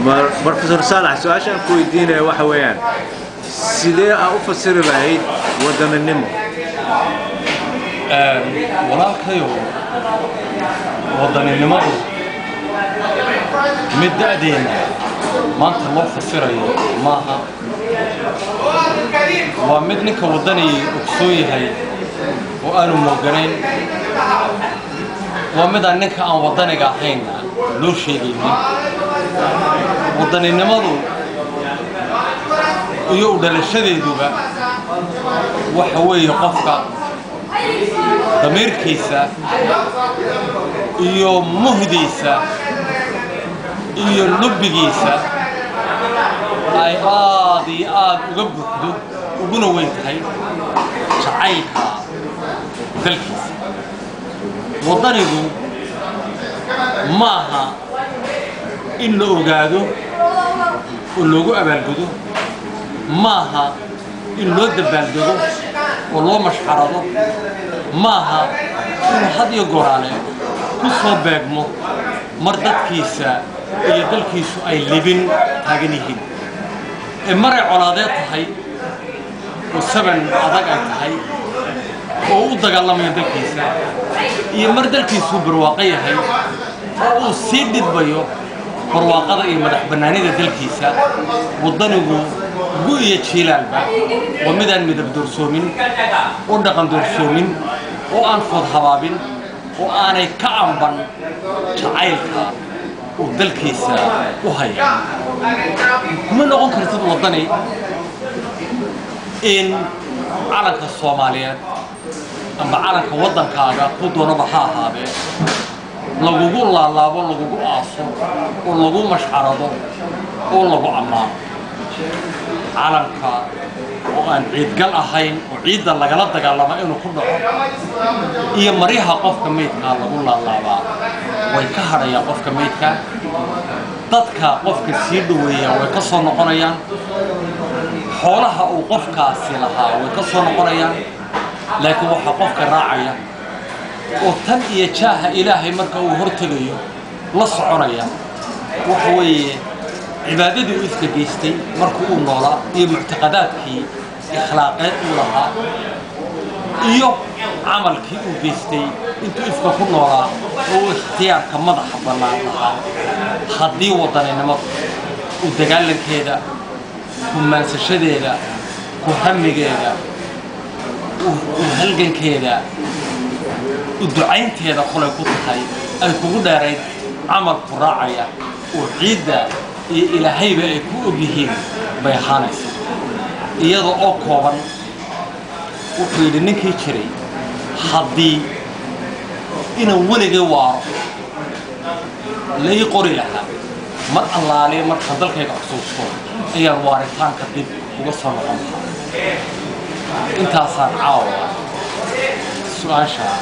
بروفيسور صالح سؤال كويدينا وحويان سيدي أفسر لهيد ودن النمو ولا كيو ودن النمو مدعدين ما أنت الله فسره ماها ومدنك ودني أكسوي هاي وأنا موجرين ومدنك أن ودني قاحين لو شيء ودن النمو يودل الشديد دوبا وحوي قفقة ضمير كيسة يوم مهديسة يوم لبجيسة أي آدي وقبضه وقولوا وين هاي شعيها ذلكيسة وضربوا معها إنه أوجاده ولوجو أبلجده maaha in loo dabaaldego oo loo mashxarado maaha in had iyo goorale ku soo beegmo mar dadkiisa iyo dalkiisu ay libin taagan yihiin ee mar ay colaadeed tahay oo saban adag ay tahay oo u dagaalamaya dalkiisa iyo mar dalkiisu barwaaqo yahay oo uu sii dhidbayo barwaaqada iyo madax banaanida dalkiisa wadanigu guuya jiilaalba wamidaan midab doorsoomin oo dhaqan doorsoomin oo aan fod habaabin oo aanay ka amban jacaylka oo dalkiisa u haya kuma noqon kartid wadani in calanka Soomaaliyeed amba calanka wadankaaga ku doonaba ha ahaadee lagugu laalaabo lagugu aaso oo lagu mashxarado oo lagu amaano calanka oo aan ciid gal ahayn oo ciidda lagala dagaalamo inuu ku dhaco iyo mariha qofka meydka lagu laalaabaa way ka hadhayaan qofka meydka dadka qofka sii dhaweeya way ka soo noqonayaan xoolaha uu qofkaasi lahaa way ka soo noqonayaan laakiin waxa qofka raacaya oo tan iyo jaaha ilaahay marka uu hortagayo la soconaya waxa weeye cibaadadii uu iska geystay markuu uu noolaa iyo muctaqadaadkii ikhlaaqeed uu lahaa iyo camalkii uu geystay intuu iska ku noolaa oo ikhtiyaarka madaxa bannaan lahaa haddii wadaninimadu u dagaalankeeda ku maansashadeeda ku hamigeeda u halgankeeda الدعاء كله كتحي الكود دارين عمل قراعية وعيدة إلى هيبة كوجهين بيخانس يضع أقوى وفيد نكيشري حدي إنه ولي جوار لا يقري لها مر الله عليه مر خذل كيك أخصوصه هي الوارثان كذب وقصر عنها أنت صار عاوة سؤال شاء